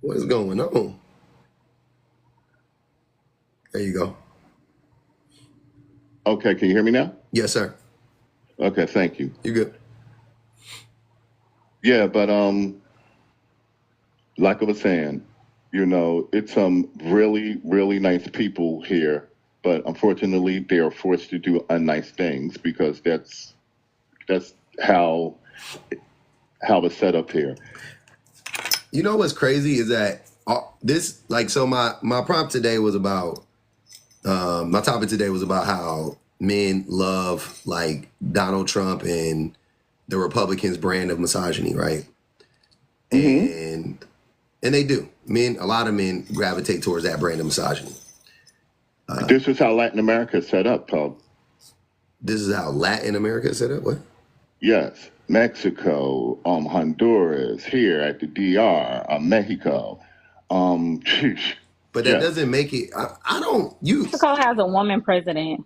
What is going on? There you go. Okay, can you hear me now? Yes, sir. Okay, thank you. You good? Yeah, but like I was saying, it's some really, really nice people here, but unfortunately they are forced to do unnice things because that's how it's set up here. You know what's crazy is that this, like, so my prompt today was about, my topic today was about how men love, like, Donald Trump and the Republicans' brand of misogyny, right? And they do. A lot of men gravitate towards that brand of misogyny. This is how Latin America is set up, Pub. This is how Latin America is set up? What? Yes. Mexico, Honduras, here at the DR, Mexico. But that doesn't make it. I don't. Mexico has a woman president.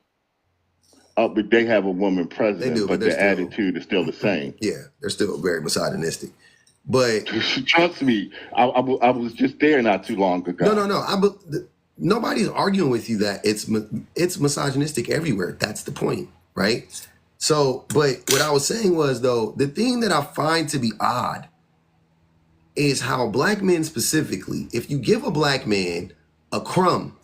But they have a woman president, They do, but their attitude is still the same. Yeah, they're still very misogynistic. But trust me, I was just there not too long ago. No. Nobody's arguing with you that it's misogynistic everywhere. That's the point, right? So, but what I was saying was, though, the thing that I find to be odd is how black men specifically, if you give a black man a crumb,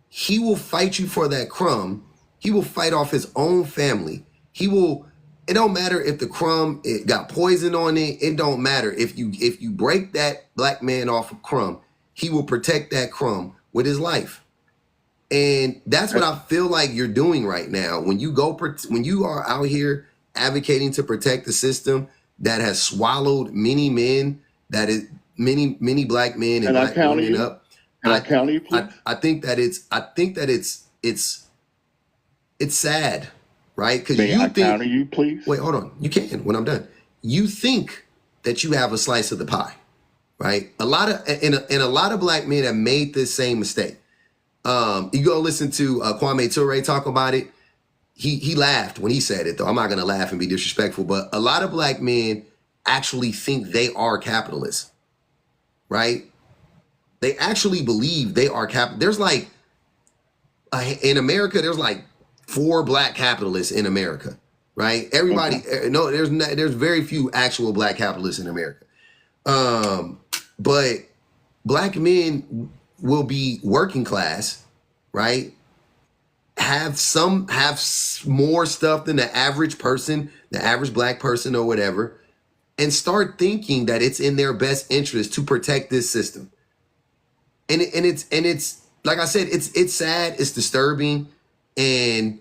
he will fight you for that crumb. He will fight off his own family. It don't matter if the crumb, it got poison on it. It don't matter. If you break that black man off a crumb, he will protect that crumb with his life. And that's what I feel like you're doing right now. When you are out here advocating to protect the system that has swallowed many men, that is many black men and black women up. Can I counter you, please? I think that it's sad, right? Because I counter you, please? Wait, hold on. You can when I'm done. You think that you have a slice of the pie, right? A lot of black men have made this same mistake. You go listen to Kwame Ture talk about it. He laughed when he said it, though. I'm not gonna laugh and be disrespectful, but a lot of black men actually think they are capitalists, right? They actually believe they are There's like in America, there's like 4 black capitalists in America, right? Everybody, no, there's very few actual black capitalists in America. But black men will be working class, right? Have more stuff than the average person, the average black person or whatever, and start thinking that it's in their best interest to protect this system. And it's like I said, it's sad, it's disturbing, and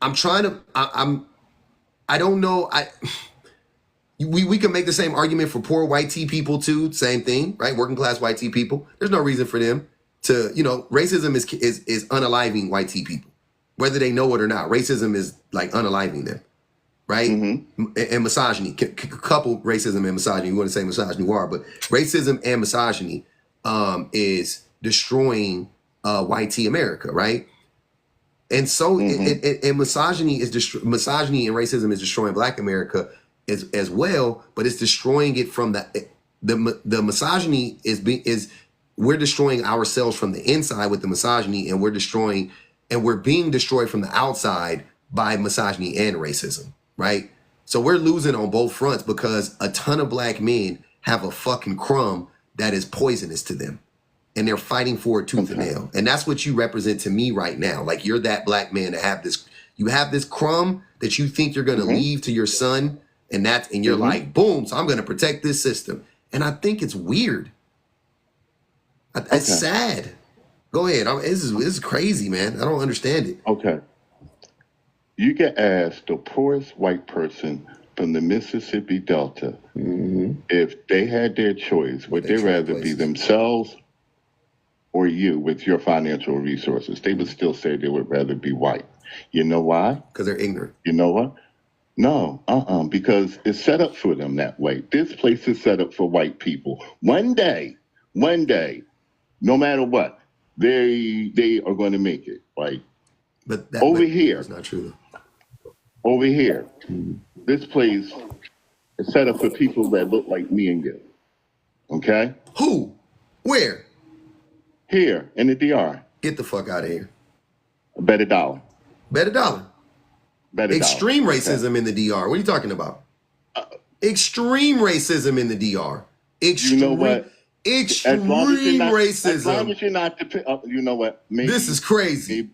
I'm trying to I don't know. We can make the same argument for poor white tea people too. Same thing, right? Working class white tea people. There's no reason for them to, racism is unaliving white tea people, whether they know it or not. Racism is like unaliving them, right? And misogyny, couple racism and misogyny. You want to say misogyny, but racism and misogyny is destroying white tea America, right? And so, and misogyny and racism is destroying Black America as well, but it's destroying it from the misogyny is we're destroying ourselves from the inside with the misogyny, and we're being destroyed from the outside by misogyny and racism, right? So we're losing on both fronts because a ton of black men have a fucking crumb that is poisonous to them, and they're fighting for it tooth and nail. And that's what you represent to me right now. Like, you're that black man that have this crumb that you think you're gonna leave to your son, and you're like, boom, so I'm gonna protect this system. And I think it's weird. It's sad. Go ahead. This is crazy, man. I don't understand it. Okay. You get asked the poorest white person from the Mississippi Delta, if they had their choice, would they rather be themselves or you with your financial resources? They would still say they would rather be white. You know why? Because they're ignorant. You know what? No, because it's set up for them that way. This place is set up for white people. One day, no matter what, they are going to make it. Like, but here, that's not true. Over here, this place is set up for people that look like me and you. Okay? Who? Where? Here in the DR. Get the fuck out of here. Bet a dollar. Bet a dollar. Bet a Extreme dollar. racism in the DR. What are you talking about? Extreme racism in the DR. Extreme, you know what? Extreme racism. As long as you're not, you know what? Maybe, this is crazy.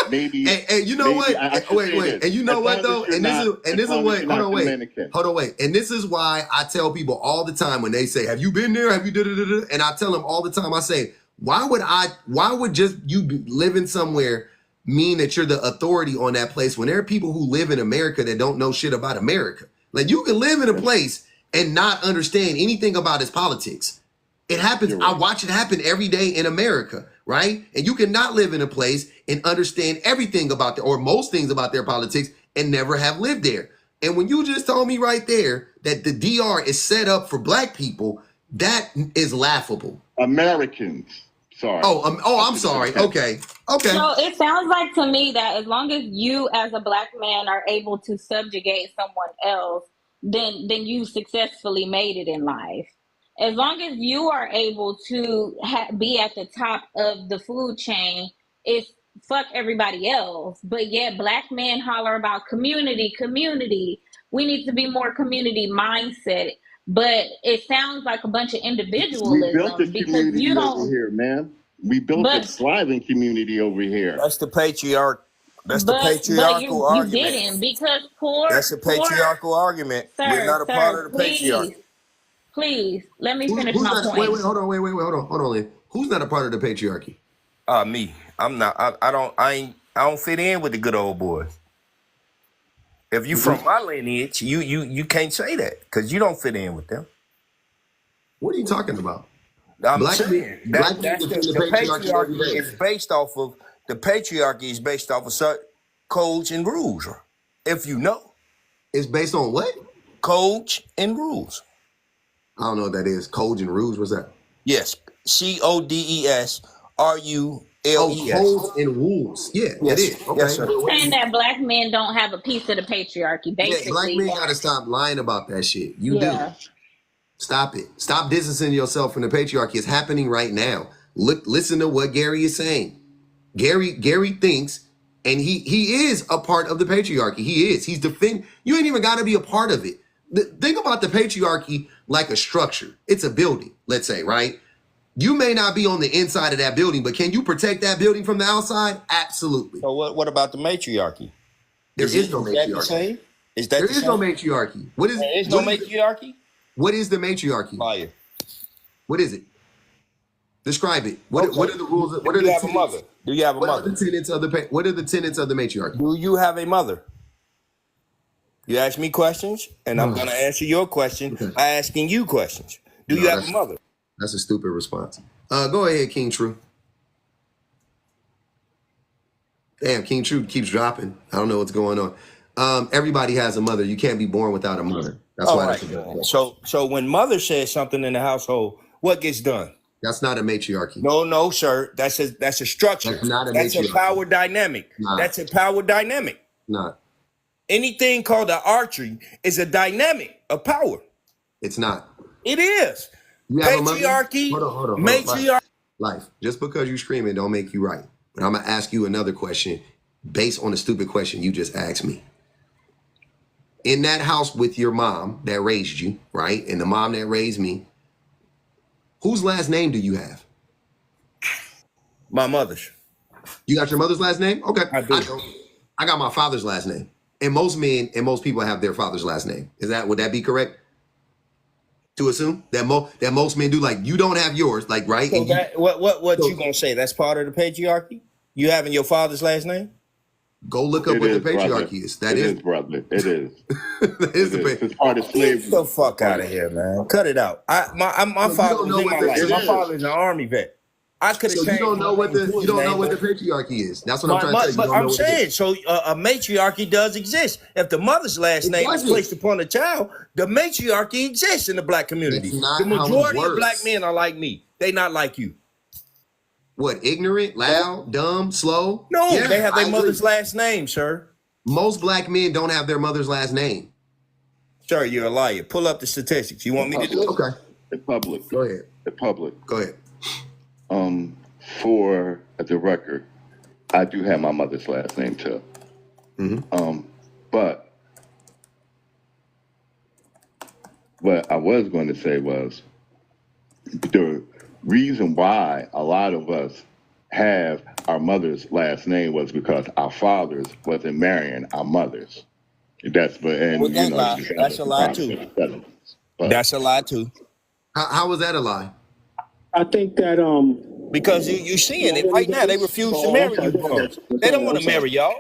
Maybe. and you know what? Wait. And you know what though? And this is what. Hold on, wait. And this is why I tell people all the time when they say, "Have you been there? Have you did it?" And I tell them all the time. I say, Why would just you be living somewhere mean that you're the authority on that place when there are people who live in America that don't know shit about America? Like, you can live in a place and not understand anything about its politics. It happens. Right. I watch it happen every day in America, right? And you cannot live in a place and understand everything about or most things about their politics and never have lived there. And when you just told me right there that the DR is set up for black people, that is laughable. Americans. Sorry. I'm sorry. Okay. So it sounds like to me that as long as you as a black man are able to subjugate someone else, then you successfully made it in life. As long as you are able to be at the top of the food chain, it's fuck everybody else. But yet black men holler about community. We need to be more community mindset. But it sounds like a bunch of individualism. We built a community over here, man. We built a thriving community over here. That's the patriarch. That's the patriarchal argument. You didn't, because That's a patriarchal argument. Sir, we're not a part of the patriarchy. Please, let me finish my point. Wait, hold on. Who's not a part of the patriarchy? Me. I'm not. I don't fit in with the good old boys. If you from my lineage, you can't say that because you don't fit in with them. What are you talking about? Black the patriarchy is based off of certain codes and rules. If you know, it's based on what? Codes and rules. I don't know what that is. Codes and rules. What's that? Yes, CODES RULES. Codes and rules. Yeah, yes. It is. Okay. Yes, sir. Saying that black men don't have a piece of the patriarchy. Basically, black men gotta stop lying about that shit. You do. Stop it. Stop distancing yourself from the patriarchy. It's happening right now. Listen to what Gary is saying. Gary thinks, and he is a part of the patriarchy. He is. He's defending. You ain't even got to be a part of it. Think about the patriarchy like a structure. It's a building, let's say, right? You may not be on the inside of that building, but can you protect that building from the outside? Absolutely. So what about the matriarchy? There is no matriarchy. There is no matriarchy. What is? There is no matriarchy. What is the matriarchy? Fire. What is it? Describe it. What are the rules? Do you have a mother? Do you have a mother? What are the tenets of the matriarchy? Do you have a mother? You ask me questions, and I'm going to answer your question by asking you questions. Do you have a mother? That's a stupid response. Go ahead, King True. Damn, King True keeps dropping. I don't know what's going on. Everybody has a mother. You can't be born without a mother. That's why. Right. So when mother says something in the household, what gets done? That's not a matriarchy. No, sir. That's a structure. That's not a matriarchy. That's a power dynamic. That's a power dynamic. Not. Anything called an archery is a dynamic of power. It's not. It is. Patriarchy. Hold on. Matriarchy. Life. Just because you screaming don't make you right. But I'm gonna ask you another question based on the stupid question you just asked me. In that house with your mom that raised you, right? And the mom that raised me, whose last name do you have? My mother's. You got your mother's last name? Okay. I do. I got my father's last name. And most men and most people have their father's last name. Would that be correct? To assume that most men do, like, you don't have yours, like, right? So what you gonna say? That's part of the patriarchy? You having your father's last name? Go look up what the patriarchy is. That is, brother. It is. It's part of slavery. Get the fuck out of here, man. Cut it out. My father was in my life. My father's an army vet. I could have changed. You don't know what the patriarchy is. That's what I'm trying to say. But I'm saying, so a matriarchy does exist. If the mother's last name is placed upon a child, the matriarchy exists in the black community. The majority of black men are like me. They not like you. What, ignorant, loud, dumb, slow? No, they have their mother's last name, sir. Most black men don't have their mother's last name. Sir, you're a liar. Pull up the statistics. You want me to do it? Okay. The public. Go ahead. The public. Go ahead. For the record, I do have my mother's last name too. But what I was going to say was the reason why a lot of us have our mother's last name was because our fathers wasn't marrying our mothers. That's that's a lie too. That's a lie too. How was that a lie? I think that because you seeing it right now. They refuse to marry you bums. They don't want to marry y'all.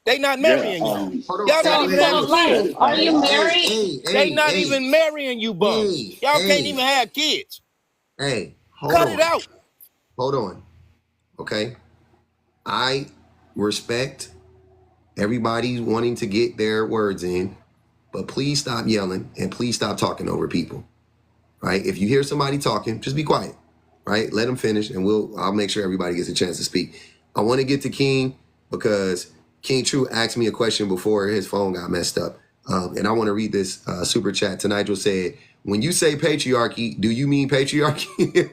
They not marrying y'all. Y'all don't even have kids. Are you married? They not even marrying you bums. Y'all can't even have kids. Hey, cut it out. Hold on. Okay. I respect everybody wanting to get their words in, but please stop yelling and please stop talking over people. Right? If you hear somebody talking, just be quiet. Right? Let them finish and I'll make sure everybody gets a chance to speak. I want to get to King because King True asked me a question before his phone got messed up. And I want to read this super chat. Nigel said, when you say patriarchy, do you mean patriarchy?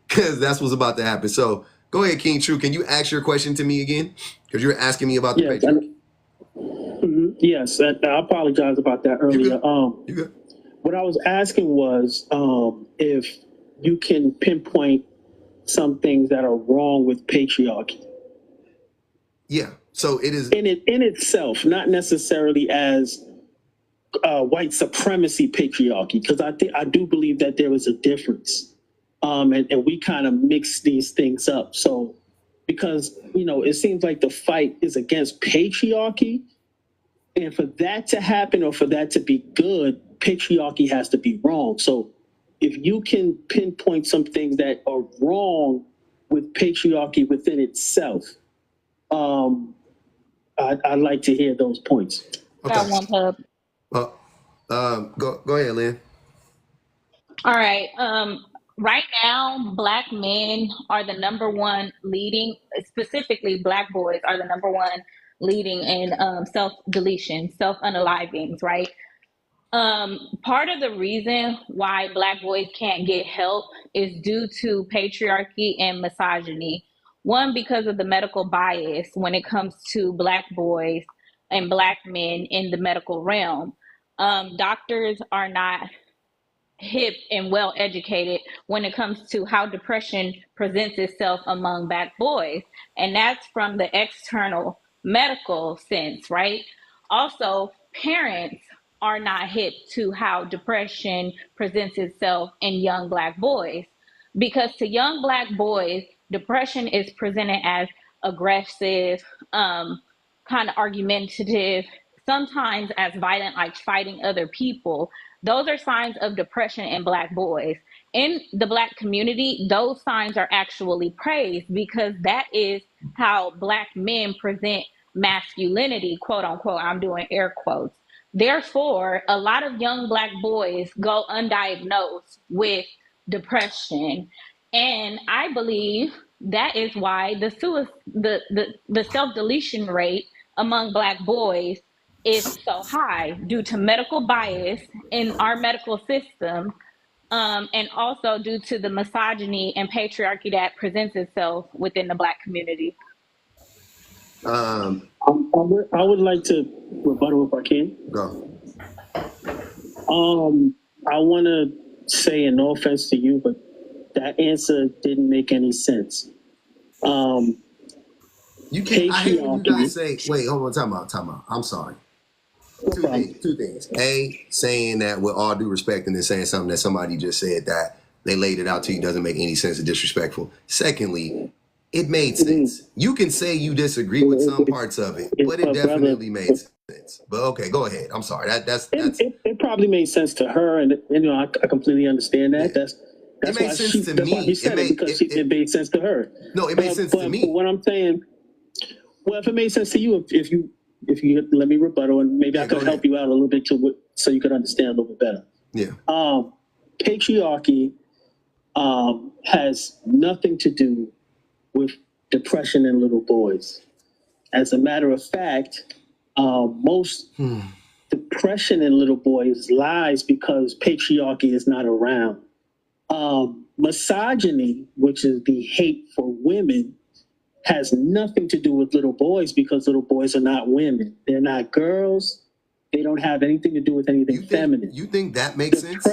Because that's what's about to happen. So go ahead, King True. Can you ask your question to me again? Because you were asking me about the patriarchy. Yes, I apologize about that earlier. You good. What I was asking was if you can pinpoint some things that are wrong with patriarchy. Yeah. So it is in itself, not necessarily as white supremacy patriarchy, because I do believe that there is a difference, and we kind of mix these things up. So because it seems like the fight is against patriarchy, and for that to happen or for that to be good, patriarchy has to be wrong. So if you can pinpoint some things that are wrong with patriarchy within itself, I'd like to hear those points. Okay. Got one pub. Well, go ahead, Lynn. All right. Right now, Black men are the number one leading, specifically Black boys are the number one leading in self-deletion, self-unalivings, right? Part of the reason why Black boys can't get help is due to patriarchy and misogyny. One, because of the medical bias when it comes to Black boys and Black men in the medical realm. Doctors are not hip and well educated when it comes to how depression presents itself among Black boys. And that's from the external medical sense, right? Also, parents are not hip to how depression presents itself in young Black boys. Because to young Black boys, depression is presented as aggressive, kind of argumentative, sometimes as violent, like fighting other people. Those are signs of depression in Black boys. In the Black community, those signs are actually praised because that is how Black men present masculinity, quote unquote. I'm doing air quotes. Therefore, a lot of young Black boys go undiagnosed with depression. And I believe that is why the self-deletion rate among Black boys is so high due to medical bias in our medical system, and also due to the misogyny and patriarchy that presents itself within the Black community. I would like to rebuttal if I can. Go. I want to say, in no offense to you, but that answer didn't make any sense. You can't. I hate when you guys say, "Wait, hold on, time out." I'm sorry. Two things. A, saying that with all due respect and then saying something that somebody just said that they laid it out to you doesn't make any sense. It's disrespectful. Secondly, it made sense. You can say you disagree with some parts of it, but it definitely made sense. But okay, go ahead. I'm sorry. That's it probably made sense to her, and I completely understand that. Yeah. That's it made sense to me. It made sense to her. No, it made sense to me. But what I'm saying, well, if it made sense to you, if you let me rebuttal, and maybe I could help you out a little bit so you could understand a little bit better. Yeah. Patriarchy has nothing to do with depression in little boys. As a matter of fact, most depression in little boys lies because patriarchy is not around. Misogyny, which is the hate for women, has nothing to do with little boys because little boys are not women. They're not girls. They don't have anything to do with anything feminine. You think that makes sense?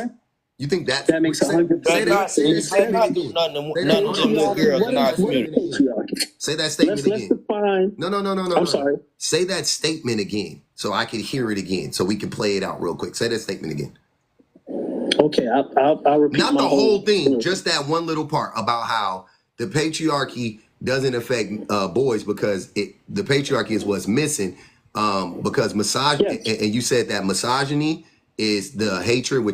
You think that makes 100% say that statement do again? nothing to little girls in our community. Say that statement again. Let's define. No. I'm sorry. Say that statement again so I can hear it again so we can play it out real quick. Say that statement again. Okay, I'll repeat. Not the whole thing, just that one little part about how the patriarchy doesn't affect boys because the patriarchy is what's missing. Because misogyny, and you said that misogyny is the hatred,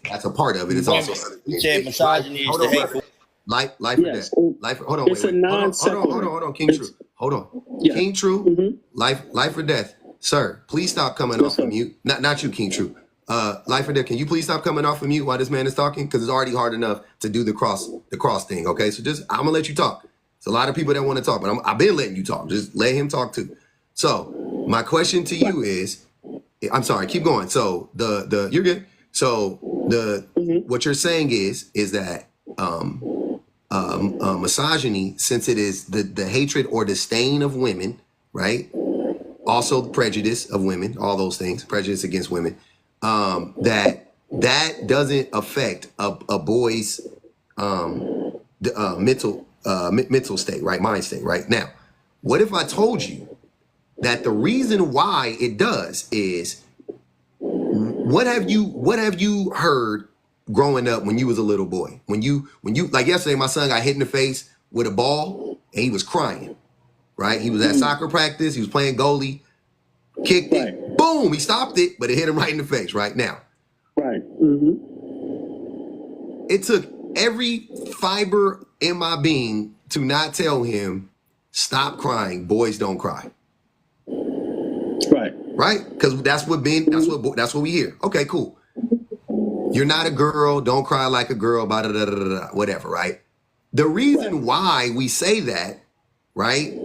that's a part of it. It's also you said misogyny is the hateful. Life or death. Life. Hold on. It's a non-sequitur. Hold on. King True. Hold on. Yeah. King True. Life or death. Sir, please stop coming off of mute. Not you, King True. Life or death. Can you please stop coming off of mute while this man is talking? Because it's already hard enough to do the cross thing. Okay, so I'm gonna let you talk. There's a lot of people that want to talk, but I've been letting you talk. Just let him talk too. So my question to you is, I'm sorry, keep going. So you're good. So what you're saying is that misogyny, since it is the hatred or disdain of women, right? Also prejudice of women, all those things, prejudice against women. That doesn't affect a boy's mental state, right? Mind state, right? Now, what if I told you that the reason why it does is what have you heard growing up when you was a little boy? When you like yesterday, my son got hit in the face with a ball and he was crying, right? He was at soccer practice, he was playing goalie, kicked it, boom, he stopped it, but it hit him right in the face right now. Right. It took every fiber in my being to not tell him, stop crying, boys don't cry. Right? Because that's what we hear. Okay, cool. You're not a girl, don't cry like a girl, whatever, right? The reason why we say that, right?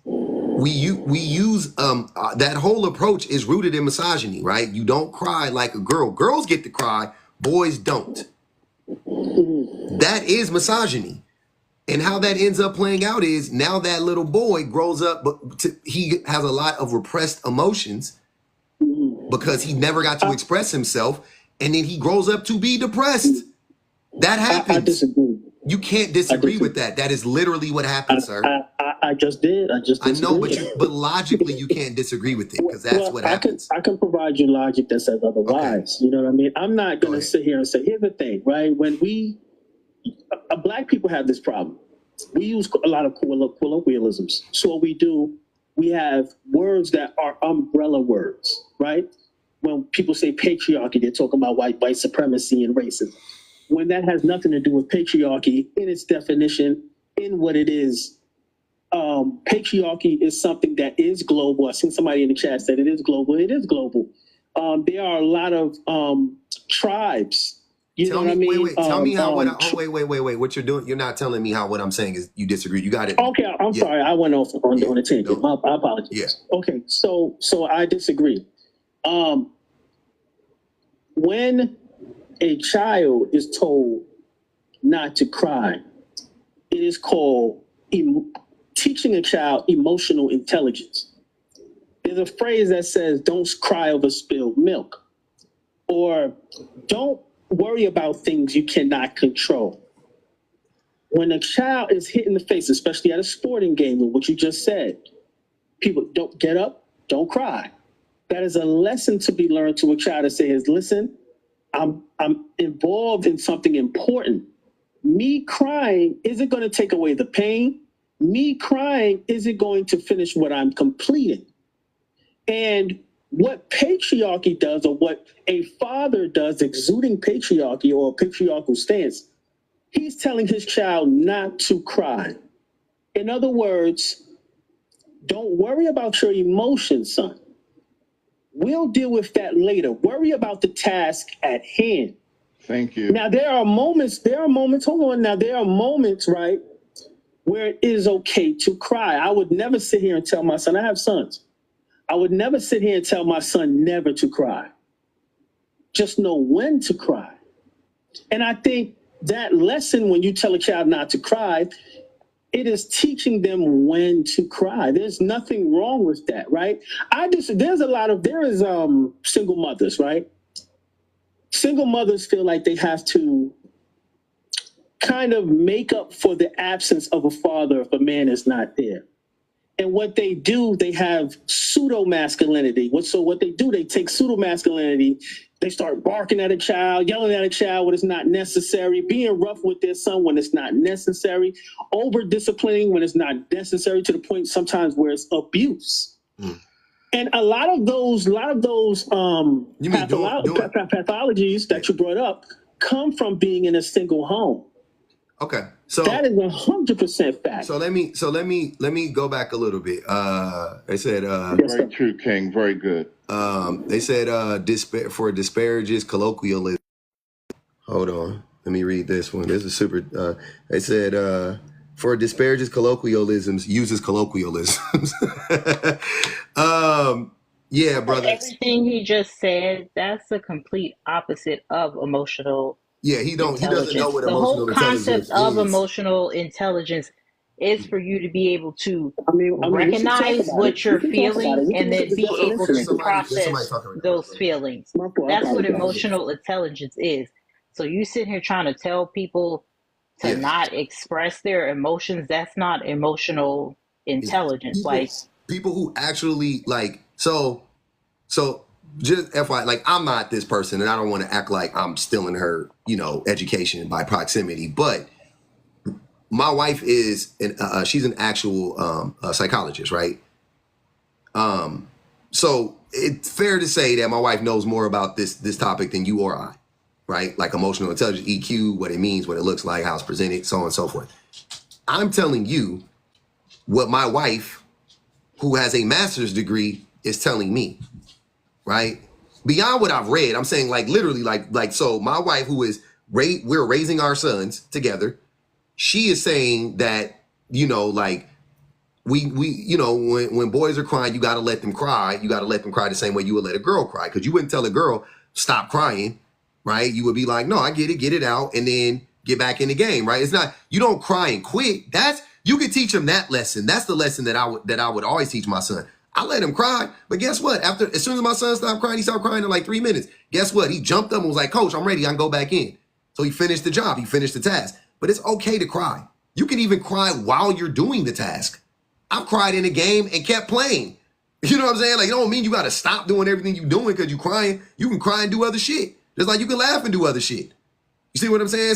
We use that whole approach is rooted in misogyny, right? You don't cry like a girl. Girls get to cry, boys don't. That is misogyny. And how that ends up playing out is now that little boy grows up, but he has a lot of repressed emotions because he never got to express himself. And then he grows up to be depressed. That happens. I disagree. You can't disagree with that. That is literally what happens, sir. I just did. I know, but logically you can't disagree with it because that's what happens. I can provide you logic that says otherwise. Okay. You know what I mean? I'm not going to sit here and say, here's the thing, right? When Black people have this problem. We use a lot of colloquialisms. So what we do, we have words that are umbrella words, right? When people say patriarchy, they're talking about white supremacy and racism. When that has nothing to do with patriarchy in its definition, in what it is, patriarchy is something that is global. I seen somebody in the chat said it is global. It is global. There are a lot of tribes. You know what I mean? Wait. Tell me how. Wait. What you're doing? You're not telling me how what I'm saying is you disagree. You got it. Okay, I'm sorry. I went off on a tangent. I apologize. Yeah. Okay, so I disagree. When a child is told not to cry, it is called teaching a child emotional intelligence. There's a phrase that says, don't cry over spilled milk, or don't worry about things you cannot control. When a child is hit in the face, especially at a sporting game, with what you just said, people don't get up, don't cry. That is a lesson to be learned to a child that says, listen, I'm involved in something important. Me crying isn't going to take away the pain. Me crying isn't going to finish what I'm completing. And what patriarchy does, or what a father does exuding patriarchy or a patriarchal stance, he's telling his child not to cry. In other words, don't worry about your emotions, son. We'll deal with that later. Worry about the task at hand. Thank you. Now, there are moments, hold on. Now, there are moments, right, where it is okay to cry. I would never sit here and tell my son, I have sons. I would never sit here and tell my son never to cry. Just know when to cry. And I think that lesson, when you tell a child not to cry, it is teaching them when to cry. There's nothing wrong with that, right? There is single mothers, right? Single mothers feel like they have to kind of make up for the absence of a father if a man is not there. And what they do, they have pseudo masculinity. So what they do, they take pseudo masculinity. They start barking at a child, yelling at a child when it's not necessary, being rough with their son when it's not necessary, over disciplining when it's not necessary, to the point sometimes where it's abuse. Mm. And a lot of those pathologies that you brought up come from being in a single home. Okay, so that is 100% fact. So let me go back a little bit. They said very true, King. Very good. They said for disparages colloquialism. Hold on, let me read this one. This is super. They said for disparages colloquialisms uses colloquialisms. Yeah, brother. Everything he just said, that's the complete opposite of emotional. Yeah, he doesn't know what emotional intelligence is. The whole concept of emotional intelligence is for you to be able to recognize what you're feeling and then be able to process those feelings. That's what emotional intelligence is. So you sit here trying to tell people to not express their emotions. That's not emotional intelligence. People who actually so just FYI, I'm not this person, and I don't want to act like I'm stealing her, education by proximity. But my wife is, she's an actual psychologist, right? So it's fair to say that my wife knows more about this topic than you or I, right? Like emotional intelligence, EQ, what it means, what it looks like, how it's presented, so on and so forth. I'm telling you what my wife, who has a master's degree, is telling me. Right? Beyond what I've read, I'm saying literally so my wife, who is we're raising our sons together, she is saying that, when boys are crying, you got to let them cry. You got to let them cry the same way you would let a girl cry. Because you wouldn't tell a girl, stop crying, right? You would be like, no, I get it out, and then get back in the game, right? It's not, you don't cry and quit. You could teach them that lesson. That's the lesson that I would always teach my son. I let him cry, but guess what? As soon as my son stopped crying, he stopped crying in 3 minutes. Guess what? He jumped up and was like, Coach, I'm ready. I can go back in. So he finished the job. He finished the task. But it's okay to cry. You can even cry while you're doing the task. I've cried in a game and kept playing. You know what I'm saying? It don't mean you got to stop doing everything you're doing because you're crying. You can cry and do other shit. Just like you can laugh and do other shit. You see what I'm saying?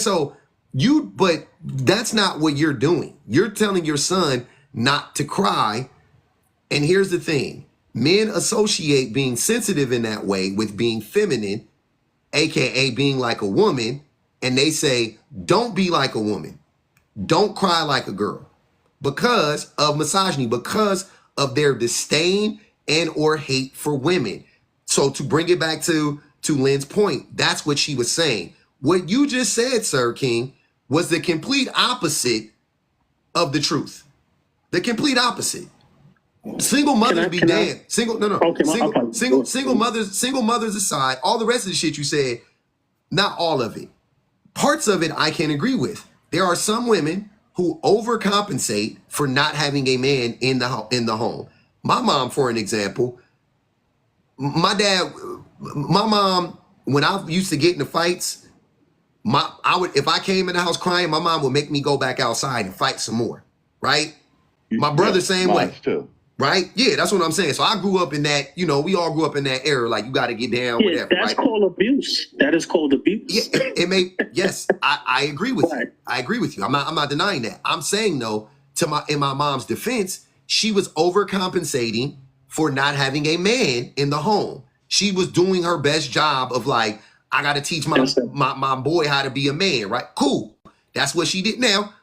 But that's not what you're doing. You're telling your son not to cry. And here's the thing. Men associate being sensitive in that way with being feminine, aka being like a woman. And they say, don't be like a woman. Don't cry like a girl. Because of misogyny, because of their disdain and or hate for women. So to bring it back to Lynn's point, that's what she was saying. What you just said, Sir King, was the complete opposite of the truth. The complete opposite. Single mothers be damned. Single mothers aside, all the rest of the shit you said, not all of it. Parts of it I can agree with. There are some women who overcompensate for not having a man in the home. My mom, for an example, my mom, when I used to get into fights, if I came in the house crying, my mom would make me go back outside and fight some more. Right? My brother, same way. Too. Right? Yeah, that's what I'm saying. So I grew up in that, we all grew up in that era. You got to get down, whatever. That's called abuse. That is called abuse. Yeah, yes, I agree with you. I agree with you. I'm not denying that. I'm saying though, in my mom's defense, she was overcompensating for not having a man in the home. She was doing her best job of I got to teach my boy how to be a man, right? Cool. That's what she did. Now,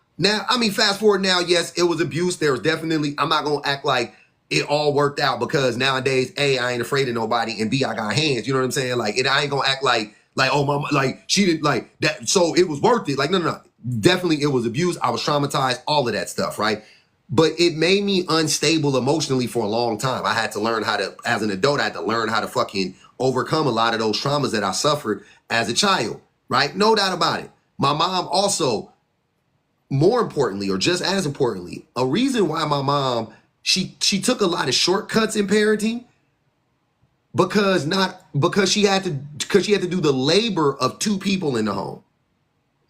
fast forward now, yes, it was abuse. There was definitely, I'm not going to act like it all worked out because nowadays, A, I ain't afraid of nobody, and B, I got hands. You know what I'm saying? I ain't going to act like, oh, mama, she didn't that. So it was worth it. No. Definitely it was abuse. I was traumatized, all of that stuff, right? But it made me unstable emotionally for a long time. I had to learn as an adult, I had to learn how to fucking overcome a lot of those traumas that I suffered as a child, right? No doubt about it. My mom also, more importantly, or just as importantly, a reason why my mom, she took a lot of shortcuts in parenting because she had to do the labor of two people in the home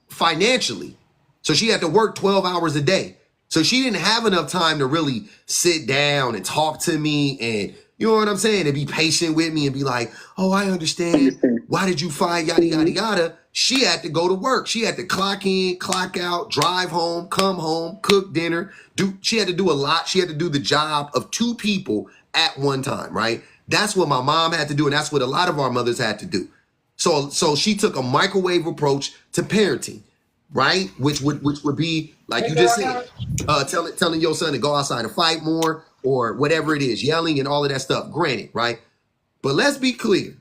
financially. So she had to work 12 hours a day. So she didn't have enough time to really sit down and talk to me and, you know what I'm saying, and be patient with me and be like, oh, I understand. Why did you find yada, yada, yada? She had to go to work. She had to clock in, clock out, drive home, come home, cook dinner. She had to do a lot. She had to do the job of two people at one time, right? That's what my mom had to do, and that's what a lot of our mothers had to do. So she took a microwave approach to parenting, right? Which would be, like you just said, telling your son to go outside and fight more, or whatever it is, yelling and all of that stuff. Granted, right? But let's be clear.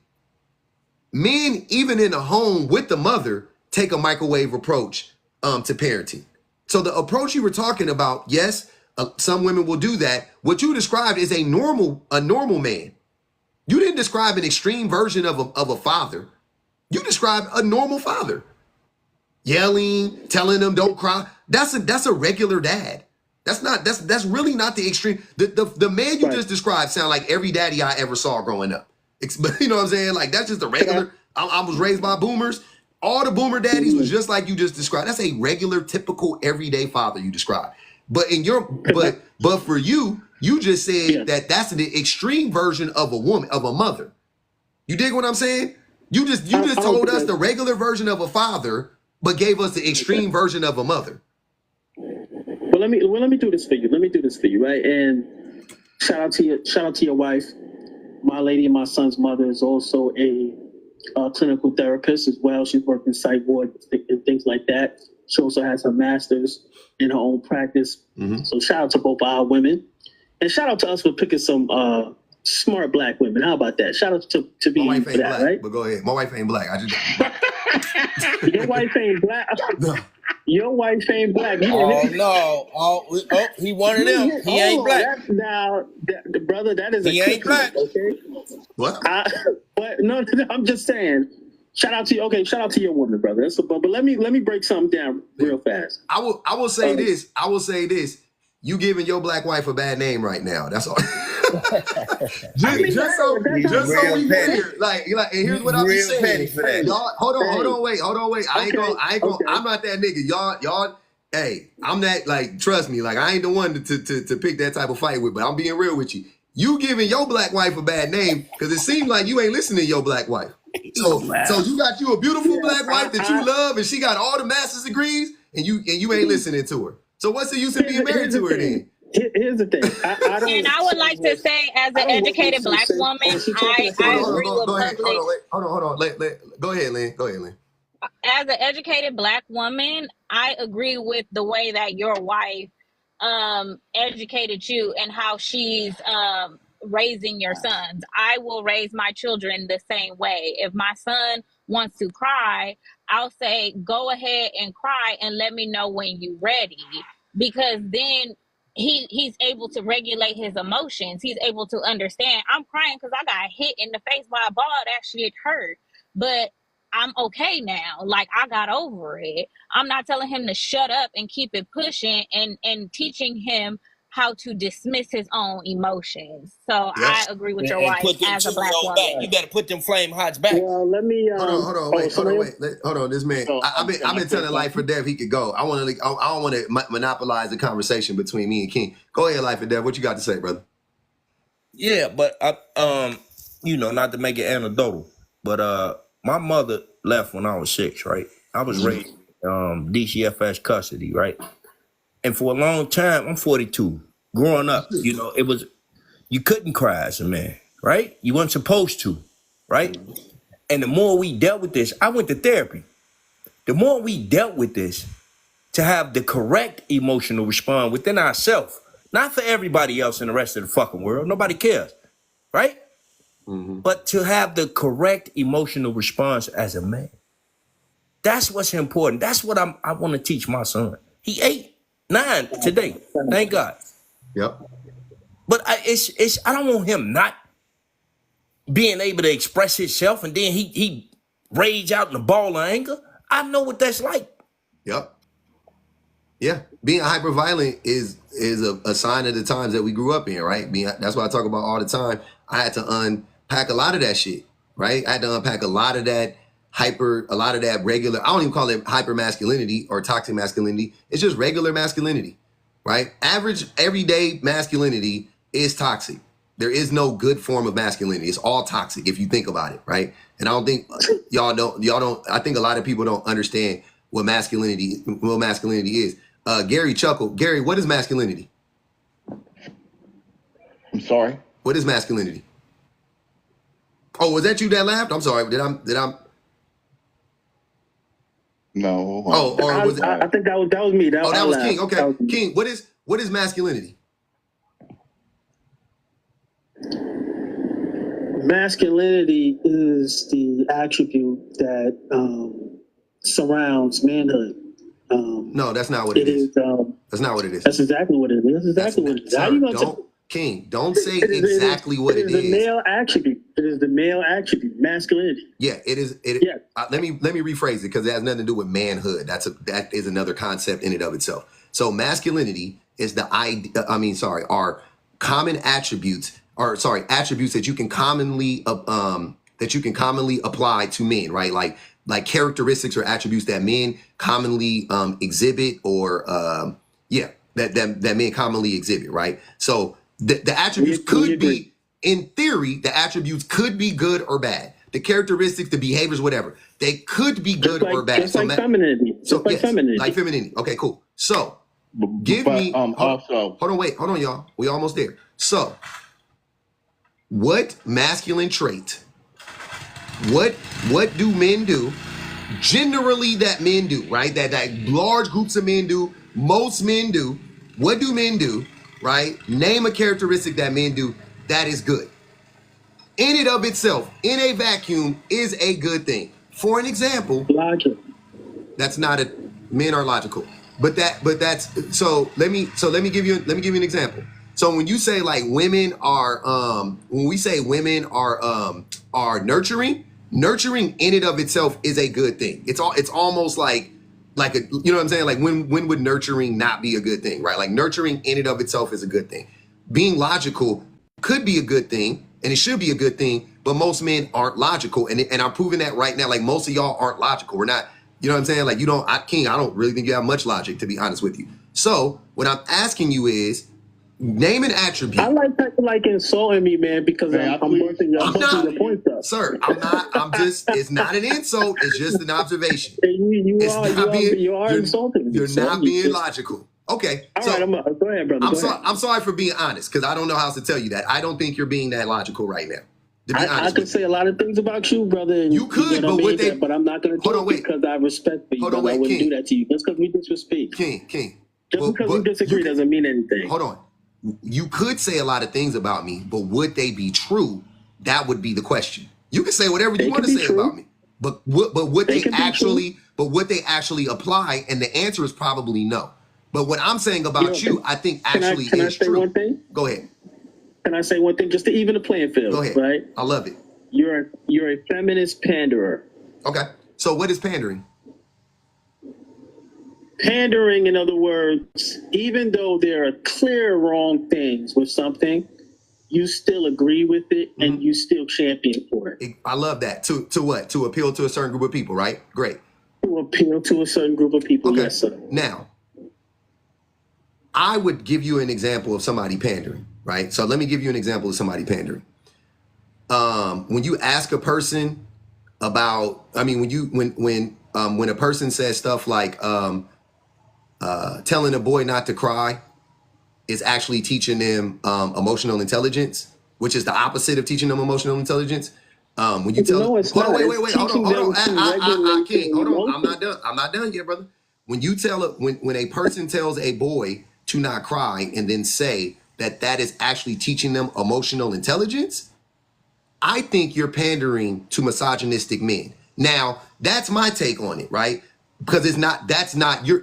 Men, even in the home with the mother, take a microwave approach to parenting. So the approach you were talking about, yes, some women will do that. What you described is a normal man. You didn't describe an extreme version of a father. You described a normal father. Yelling, telling them don't cry. That's a regular dad. That's really not the extreme. The man you just described sound like every daddy I ever saw growing up. You know what I'm saying? Like, that's just a regular. I was raised by boomers. All the boomer daddies was just like you just described. That's a regular, typical, everyday father you described. But in your but for you just said that that's the extreme version of a woman, of a mother. You dig what I'm saying? You just told us the regular version of a father, but gave us the extreme version of a mother. Well, let me do this for you. Let me do this for you, right? And shout out to your wife. My lady, my son's mother, is also a clinical therapist as well. She's worked in psych ward and things like that. She also has her master's in her own practice. Mm-hmm. So shout out to both our women, and shout out to us for picking some smart black women. How about that? Shout out to be for that, black, right? But go ahead. My wife ain't black. Your wife ain't black. No. Your wife ain't black. He one of them. He ain't black. The brother, that is he ain't black. Okay. What? But no, I'm just saying. Shout out to you. Okay, shout out to your woman, brother. But let me break something down real fast. I will say this. I will say this. You giving your black wife a bad name right now. That's all. just so we clear. Like, and here's what I'm saying. Y'all, hold on, wait. I ain't gonna. I'm not that nigga. Y'all. Hey, I'm that. Like, trust me. Like, I ain't the one to pick that type of fight with. But I'm being real with you. You giving your black wife a bad name because it seems like you ain't listening to your black wife. So you got you a beautiful black wife that you love, and she got all the master's degrees, and you ain't listening to her. So what's the use of being married to her then? Here's the thing. I would like to say, as an educated black woman, I agree with public. Hold on. Go ahead, Lynn. As an educated black woman, I agree with the way that your wife educated you and how she's raising your sons. I will raise my children the same way. If my son wants to cry, I'll say, go ahead and cry and let me know when you're ready, because then he's able to regulate his emotions. He's able to understand, I'm crying because I got hit in the face by a ball. That shit hurt, but I'm okay now. Like, I got over it. I'm not telling him to shut up and keep it pushing and teaching him how to dismiss his own emotions. So I agree with your wife as a black woman. You better put them flame hots back. Well, let me hold on. This man, I've been telling Life or Death he could go. I don't want to monopolize the conversation between me and King. Go ahead, Life or Death. What you got to say, brother? Yeah, but not to make it anecdotal, but my mother left when I was 6, right? I was raised DCFS custody, right? And for a long time, I'm 42. Growing up, it was, you couldn't cry as a man, right? You weren't supposed to, right? And the more we dealt with this, I went to therapy. The more we dealt with this, to have the correct emotional response within ourselves, not for everybody else in the rest of the fucking world. Nobody cares, right? Mm-hmm. But to have the correct emotional response as a man. That's what's important. That's what I want to teach my son. He 8, 9 today. Thank God. Yep. But I don't want him not being able to express himself and then he rage out in a ball of anger. I know what that's like. Yep. Yeah. Being hyper-violent is a sign of the times that we grew up in, right? That's what I talk about all the time. I had to unpack a lot of that shit, right? I had to unpack a lot of that regular, I don't even call it hyper masculinity or toxic masculinity. It's just regular masculinity, right? Average, everyday masculinity is toxic. There is no good form of masculinity. It's all toxic if you think about it, right? And I don't think y'all don't, I think a lot of people don't understand what masculinity is. Gary chuckled. Gary, what is masculinity? I'm sorry? What is masculinity? Oh, was that you that laughed? I'm sorry. Did I? No. Oh, or was it? I think that was me. That was King. Okay, King. What is masculinity? Masculinity is the attribute that surrounds manhood. No, that's not what it is. That's not what it is. That's exactly what it is. That's exactly what it is. Sir, King, don't say exactly what it is. It is the male attribute. It is the male attribute, masculinity. Yeah, it is. Yeah. Let me rephrase it because it has nothing to do with manhood. That is another concept in and of itself. So masculinity is are common attributes, attributes that you can commonly apply to men, right? Like characteristics or attributes that men commonly exhibit, or that men commonly exhibit, right? So the attributes could be, in theory, the attributes could be good or bad. The characteristics, the behaviors, whatever, they could be good or bad. Just like femininity. Femininity. Like femininity. Okay, cool. So hold on, y'all. We almost there. So what masculine trait? What do men do? Generally, that men do, right? That large groups of men do. Most men do. What do men do, right? Name a characteristic that men do that is good. In and of itself, in a vacuum, is a good thing. For an example, logic. Men are logical. But that's so let me give you an example. So when you say like women are when we say women are nurturing in and of itself is a good thing. It's almost like a, you know what I'm saying? Like when would nurturing not be a good thing, right? Like nurturing in and of itself is a good thing. Being logical could be a good thing, and it should be a good thing, but most men aren't logical, and I'm proving that right now. Like most of y'all aren't logical. We're not, you know what I'm saying? Like I don't really think you have much logic, to be honest with you. So what I'm asking you is, name an attribute. I like that, like insulting me, man, because I'm busting your points up. Sir, I'm not. I'm just. It's not an insult. It's just an observation. You are insulting me. You're not being logical. Okay. All right. Go ahead, brother. I'm sorry for being honest, because I don't know how else to tell you that. I don't think you're being that logical right now. To be honest, I could say a lot of things about you, brother. And you could, but I'm not going to do it because I respect you. I wouldn't do that to you. Just because we disrespect. King. Just because we disagree doesn't mean anything. Hold on. You could say a lot of things about me, but would they be true? That would be the question. You can say whatever you want to say about me, but would they actually apply? And the answer is probably no. But what I'm saying about you, I think actually is true. Can I say one thing? Go ahead. Can I say one thing just to even the playing field? Go ahead. Right? I love it. You're a feminist panderer. Okay. So what is pandering? Pandering, in other words, even though there are clear wrong things with something, you still agree with it and you still champion for it. I love that. To what? To appeal to a certain group of people, right? Great. To appeal to a certain group of people, okay. Yes, sir. Now, I would give you an example of somebody pandering, right? So let me give you an example of somebody pandering. When you ask a person about, when a person says stuff like, telling a boy not to cry is actually teaching them emotional intelligence, which is the opposite of teaching them emotional intelligence. When you tell, wait, hold on, King, hold on, I'm not done yet, brother. When you tell when a person tells a boy to not cry and then say that is actually teaching them emotional intelligence, I think you're pandering to misogynistic men. Now, that's my take on it, right? Because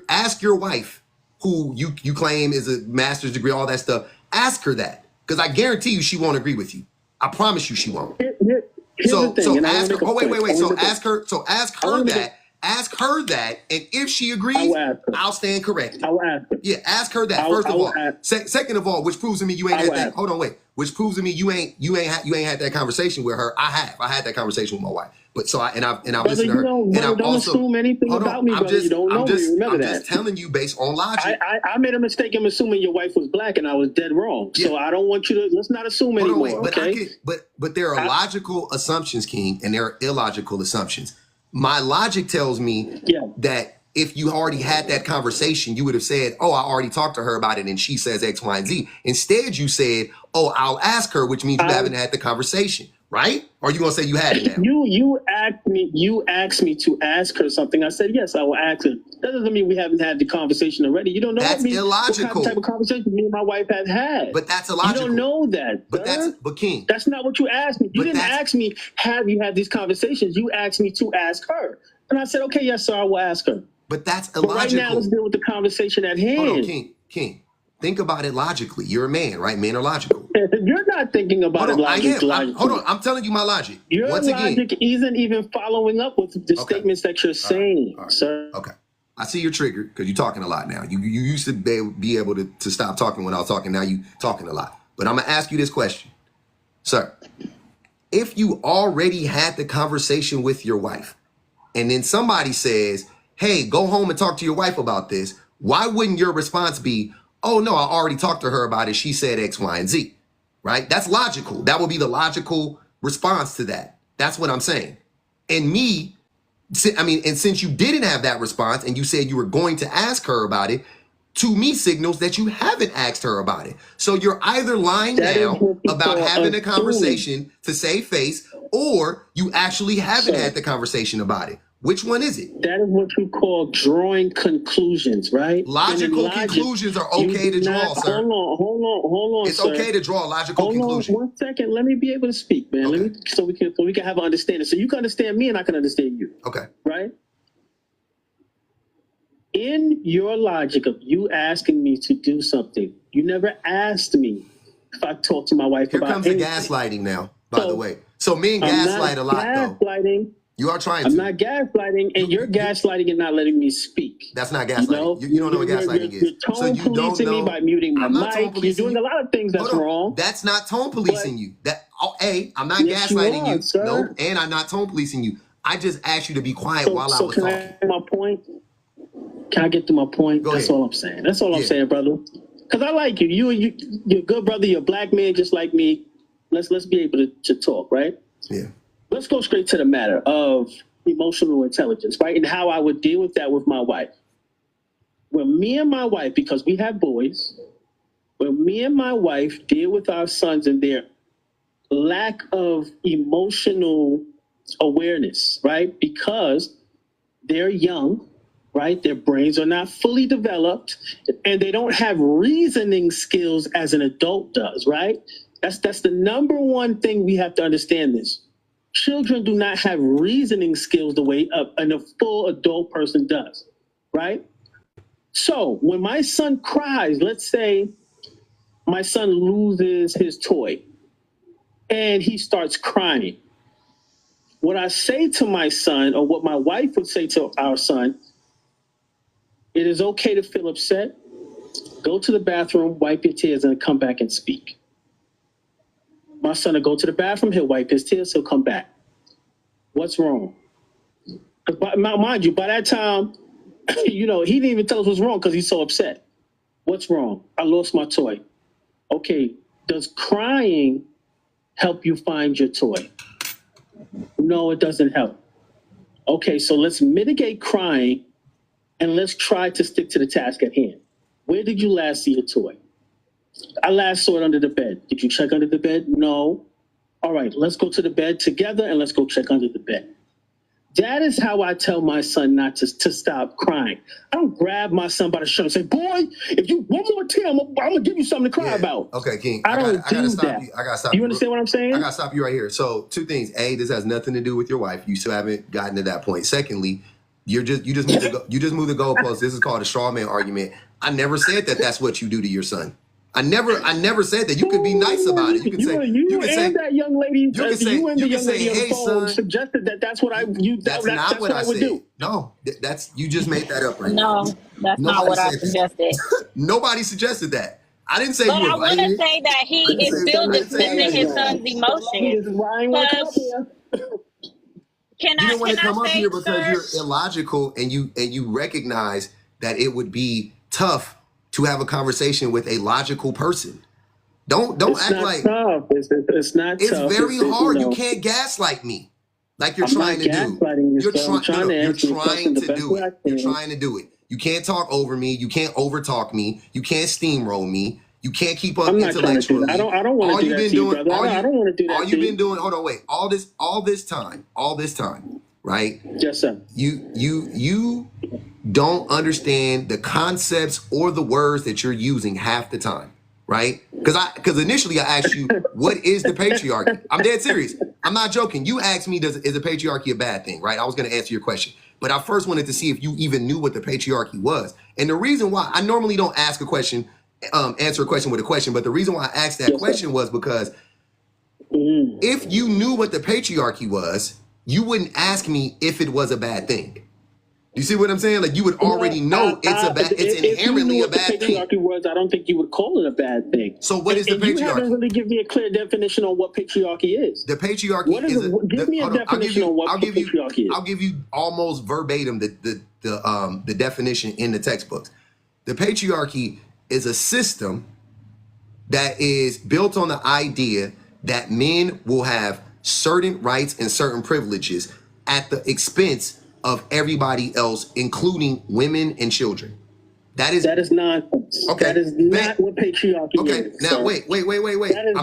ask your wife, who you claim is a master's degree, all that stuff. Ask her that, because I guarantee you she won't agree with you. I promise you she won't. So ask her. Oh, wait. So ask her Ask her that, and if she agrees, I'll stand corrected. I will ask her. Yeah, ask her that first of all. Second of all, which proves to me you ain't had that. Hold on, wait. Which proves to me you ain't had that conversation with her. I have. I had that conversation with my wife. But so I've listened to her. And I'm don't also assume anything about me, brother. You don't know me. Remember that. I'm just telling you based on logic. I made a mistake in assuming your wife was black, and I was dead wrong. Yeah. So I don't want you to. Let's not assume anymore. Okay. But there are logical assumptions, King, and there are illogical assumptions. My logic tells me that if you already had that conversation, you would have said, oh, I already talked to her about it and she says X, Y, and Z. Instead, you said, oh, I'll ask her, which means you haven't had the conversation, right? Or are you going to say you had it now? You asked me to ask her something. I said, yes, I will ask her. That doesn't mean we haven't had the conversation already. You don't know that's illogical. What type of conversation me and my wife have had. But that's illogical. You don't know that. But King. That's not what you asked me. You didn't ask me, have you had these conversations? You asked me to ask her. And I said, okay, yes, sir, I will ask her. But that's illogical. But right now, let's deal with the conversation at hand. Hold on, King. Think about it logically. You're a man, right? Men are logical. You're not thinking about it logically. Hold on. I'm telling you my logic. Your logic isn't even following up with the statements that you're saying, sir. Okay. I see you're triggered because you're talking a lot now. You used to be able to stop talking when I was talking. Now you talking a lot. But I'm going to ask you this question. Sir, if you already had the conversation with your wife and then somebody says, hey, go home and talk to your wife about this, why wouldn't your response be, oh, no, I already talked to her about it. She said X, Y, and Z, right? That's logical. That would be the logical response to that. That's what I'm saying. And since you didn't have that response and you said you were going to ask her about it, to me signals that you haven't asked her about it. So you're either lying now about having a conversation to save face, or you actually haven't had the conversation about it. Which one is it? That is what you call drawing conclusions, right? Logical conclusions are okay to draw, sir. Hold on, it's okay to draw a logical conclusion. Hold on 1 second. Let me be able to speak, man. Okay. So we can have an understanding. So you can understand me and I can understand you. Okay. Right? In your logic of you asking me to do something, you never asked me if I talk to my wife about anything. Here comes the gaslighting now, by the way. So men gaslight a lot, though. You are trying to. I'm not gaslighting, and you're gaslighting and not letting me speak. That's not gaslighting. You don't know what gaslighting is. You're tone policing me by muting my mic. You're doing a lot of things that's wrong. That's not tone policing you. I'm not gaslighting you. No, and I'm not tone policing you. I just asked you to be quiet while I was talking. Can I get my point? Can I get to my point? That's all I'm saying. That's all I'm saying, brother. Because I like you. You're a good brother. You're a black man just like me. Let's be able to talk, right? Yeah. Let's go straight to the matter of emotional intelligence, right? And how I would deal with that with my wife. When me and my wife, because we have boys, when me and my wife deal with our sons and their lack of emotional awareness, right? Because they're young, right? Their brains are not fully developed and they don't have reasoning skills as an adult does, right? That's the number one thing we have to understand this. Children do not have reasoning skills the way a full adult person does, right? So when my son cries, let's say my son loses his toy and he starts crying. What I say to my son, or what my wife would say to our son, it is okay to feel upset. Go to the bathroom, wipe your tears, and come back and speak. My son will go to the bathroom, he'll wipe his tears, he'll come back. What's wrong? But mind you, by that time, he didn't even tell us what's wrong because he's so upset. What's wrong? I lost my toy. Okay, does crying help you find your toy? No, it doesn't help. Okay, so let's mitigate crying and let's try to stick to the task at hand. Where did you last see your toy? I last saw it under the bed. Did you check under the bed? No. All right, let's go to the bed together and let's go check under the bed. That is how I tell my son not to stop crying. I don't grab my son by the shirt and say, boy, if you one more tear, I'm going to give you something to cry about. Okay, King. I don't do that. I got to stop you. You understand what I'm saying? I got to stop you right here. So 2 things. A, this has nothing to do with your wife. You still haven't gotten to that point. Secondly, you just moved the goalpost. This is called a straw man argument. I never said that that's what you do to your son. I never said that. You could be nice about it. You can say, that young lady, you and the young lady on the phone son, suggested that that's what I that's not what I would said. do. No, that's you just made that up right now. No, that's not Nobody what I said that. suggested. Nobody suggested that. I didn't say But you I want invited to it. say that he is still dismissing his son's emotions. This is why I ain't want to come up here. Can You I didn't want to come up say, here because sir? you're illogical and you recognize that it would be tough to have a conversation with a logical person. Don't It's act not like tough. It's not it's tough. very hard. You know. can't gaslight me like you're I'm trying not to do. gaslighting you, You're sir. I'm trying to answer your question the best do way I it. You're can. trying to do it. You can't talk over me. You can't overtalk me. You can't steamroll me. You can't keep up I'm not trying to do intellectually. that. I don't want to do that to you, brother. I don't want to do that All to you've you. been doing. Hold on, wait. All this time, right? Yes, sir. You don't understand the concepts or the words that you're using half the time, right? Because initially I asked you, what is the patriarchy? I'm dead serious. I'm not joking. You asked me, is the patriarchy a bad thing, right? I was going to answer your question. But I first wanted to see if you even knew what the patriarchy was. And the reason why, I normally don't ask a question, answer a question with a question, but the reason why I asked that question was because if you knew what the patriarchy was, you wouldn't ask me if it was a bad thing. You see what I'm saying? Like you would already know it's inherently a bad thing. If you knew what the patriarchy was, I don't think you would call it a bad thing. So what is the patriarchy? You haven't really given me a clear definition on what patriarchy is. The patriarchy give me a definition on what patriarchy is. I'll give you almost verbatim the definition in the textbooks. The patriarchy is a system that is built on the idea that men will have certain rights and certain privileges at the expense of everybody else, including women and children. That is nonsense. Okay. That is not what patriarchy is. Okay, now wait. I'm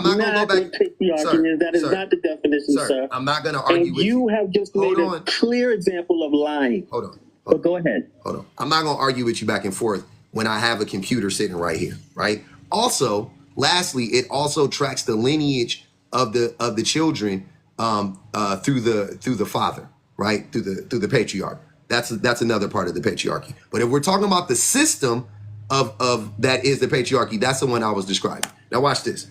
not gonna go back. What patriarchy is. That is not the definition, sir. I'm not gonna argue with you. You have just made a clear example of lying. Hold on. But go ahead. Hold on. I'm not gonna argue with you back and forth when I have a computer sitting right here, right? Also, lastly, it also tracks the lineage of the children through the father, right? Through the patriarch. That's another part of the patriarchy. But if we're talking about the system of that is the patriarchy, that's the one I was describing. Now watch this.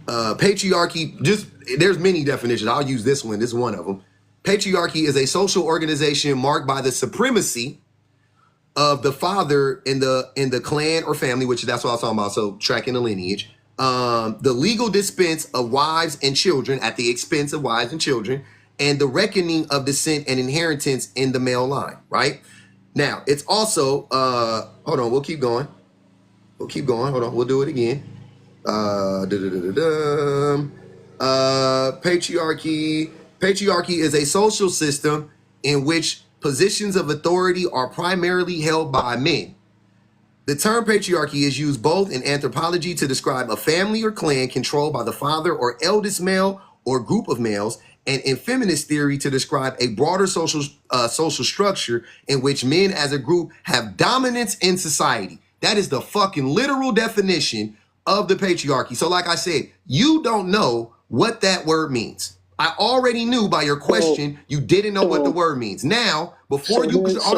Patriarchy, there's many definitions. I'll use this one. This is one of them. Patriarchy is a social organization marked by the supremacy of the father in the clan or family, which that's what I was talking about. So tracking the lineage. The legal dispense of wives and children at the expense of wives and children, and the reckoning of descent and inheritance in the male line, right? Now, it's also, hold on, we'll keep going. Hold on, we'll do it again. Patriarchy. Patriarchy is a social system in which positions of authority are primarily held by men. The term patriarchy is used both in anthropology to describe a family or clan controlled by the father or eldest male or group of males, and in feminist theory to describe a broader social structure in which men as a group have dominance in society. That is the fucking literal definition of the patriarchy. So like I said, you don't know what that word means. I already knew by your question you didn't know what the word means. Now, before you try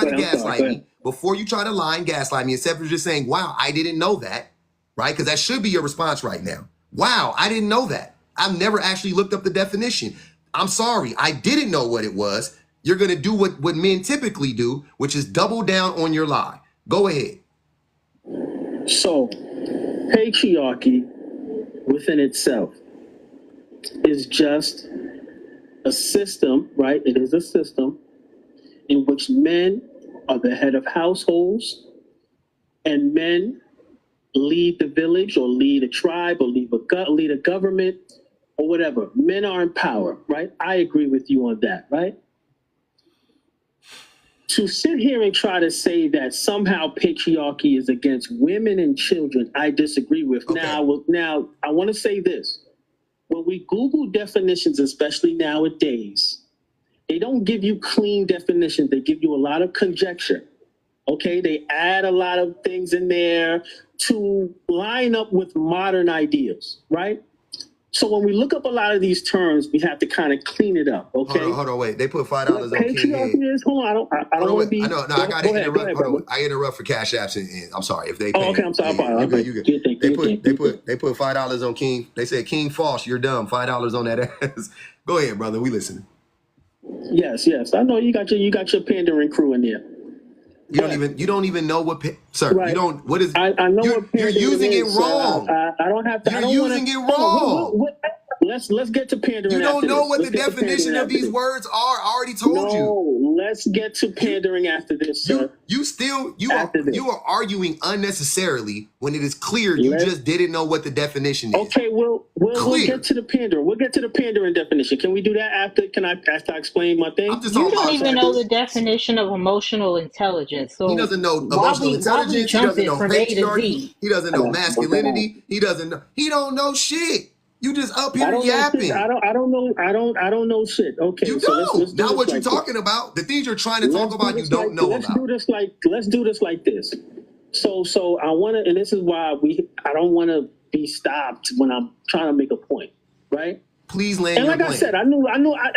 to gaslight me, before you try to lie and gaslight me, instead of just saying, wow, I didn't know that, right? Because that should be your response right now. Wow, I didn't know that. I've never actually looked up the definition. I'm sorry, I didn't know what it was. You're going to do what men typically do, which is double down on your lie. Go ahead. So, patriarchy within itself is just a system, right? It is a system in which men are the head of households and men lead the village or lead a tribe or lead a government or whatever. Men are in power, right? I agree with you on that, right? To sit here and try to say that somehow patriarchy is against women and children, I disagree with. Okay. Now, I want to say this. When we Google definitions, especially nowadays, they don't give you clean definitions. They give you a lot of conjecture. Okay, they add a lot of things in there to line up with modern ideas, right? So when we look up a lot of these terms, we have to kind of clean it up. Okay. Hold on, wait. They put $5 on King head. Patriarchy is. Hold on. I don't want to be. I know. No, I got to interrupt. Hold on. I interrupt for cash apps, and I'm sorry if they. Oh, okay. I'm sorry. You good. They put $5 on King. They said King false. You're dumb. $5 on that ass. Go ahead, brother. We listening. Yes. I know you got your pandering crew in there. You don't even know what, sir. Right. You don't. What is? I know you're using it wrong. I don't have to. You're using it wrong. Let's get to pandering. You don't know what the definition of these words are. I already told you. No, let's get to pandering after this, sir. You are arguing unnecessarily when it is clear you just didn't know what the definition is. Okay, we'll get to the pandering. We'll get to the pandering definition. Can we do that after? After I explain my thing? You don't even know the definition of emotional intelligence. So he doesn't know emotional intelligence. He doesn't know patriarchy. He doesn't know masculinity. He don't know shit. You just up here yapping. I don't know shit. Okay. You don't. Let's do what you're talking about. The things you're trying to talk about, you don't know about. Let's do this like this. So I want to, and this is why I don't want to be stopped when I'm trying to make a point, right? Please land your plane. And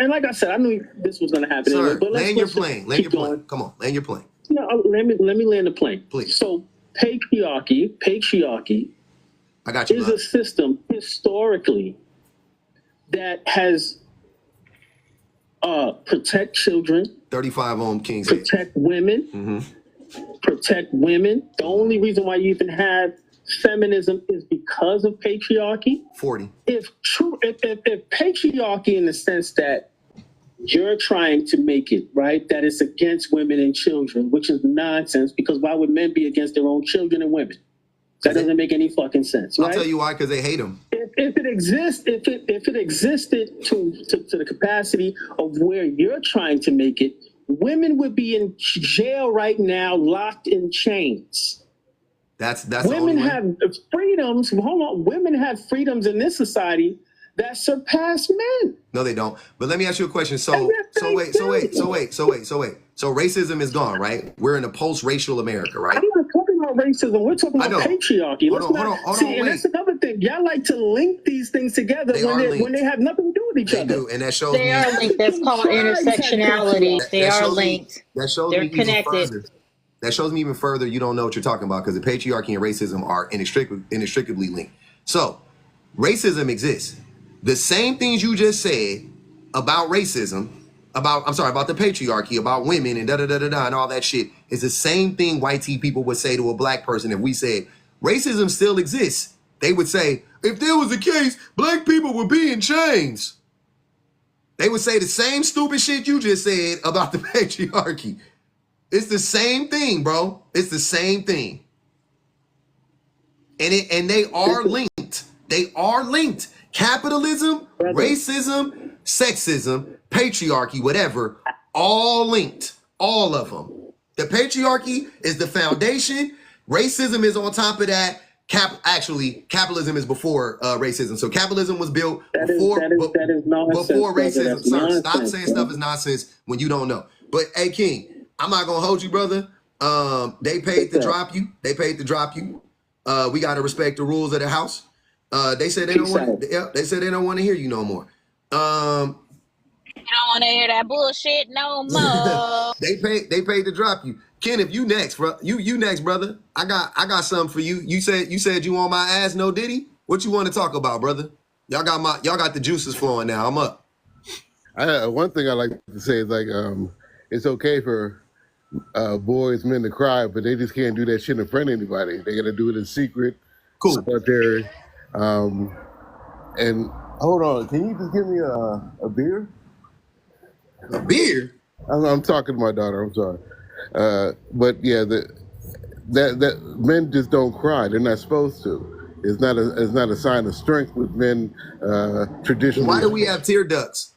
like I said, I knew this was going to happen. Sir, anyway, but land your plane. Land your plane. Come on, land your plane. No, let me land the plane. Please. So patriarchy. I got you. Is a system historically that has protect children, 35 on King's protect women, protect women. The only reason why you even have feminism is because of patriarchy. 40. If patriarchy, in the sense that you're trying to make it right, that it's against women and children, which is nonsense. Because why would men be against their own children and women? That doesn't make any fucking sense, right? I'll tell you why, because they hate them. If it existed to the capacity of where you're trying to make it, women would be in jail right now, locked in chains. That's women have freedoms. Hold on, women have freedoms in this society that surpass men. No, they don't. But let me ask you a question. So wait. So racism is gone, right? We're in a post-racial America, right? I'm not talking about racism. We're talking about patriarchy. Hold on, and that's another thing. Y'all like to link these things together when they have nothing to do with each other. They do, and that shows they are linked. That's called intersectionality. They are linked. That shows they're connected. That shows me even further you don't know what you're talking about, because the patriarchy and racism are inextricably linked. So racism exists. The same things you just said about racism, about the patriarchy, about women and da-da-da-da-da and all that shit is the same thing white people would say to a black person if we said racism still exists. They would say, if there was a case, black people would be in chains. They would say the same stupid shit you just said about the patriarchy. It's the same thing, bro. It's the same thing. And they are linked. They are linked. Capitalism, racism, sexism, patriarchy, whatever, all linked. All of them. The patriarchy is the foundation. Racism is on top of that. Capitalism is before racism. So capitalism was built before racism. Sir, stop saying stuff is nonsense when you don't know. But hey, King, I'm not gonna hold you, brother. They paid to drop you. We gotta respect the rules of the house. They said they don't want. Yeah, they said they don't want to hear you no more. You don't want to hear that bullshit no more. They paid to drop you. Kenneth, you next, bro. You next, brother. I got something for you. You said you on my ass, no Diddy. What you want to talk about, brother? Y'all got the juices flowing now. I'm up. One thing I like to say is like it's okay for boys, men to cry, but they just can't do that shit in front of anybody. They got to do it in secret. Cool. Solitary. And hold on, can you just give me a beer? A beer? I'm talking to my daughter. I'm sorry, but yeah, that men just don't cry. They're not supposed to. It's not a sign of strength with men traditionally. Why do we have tear ducts?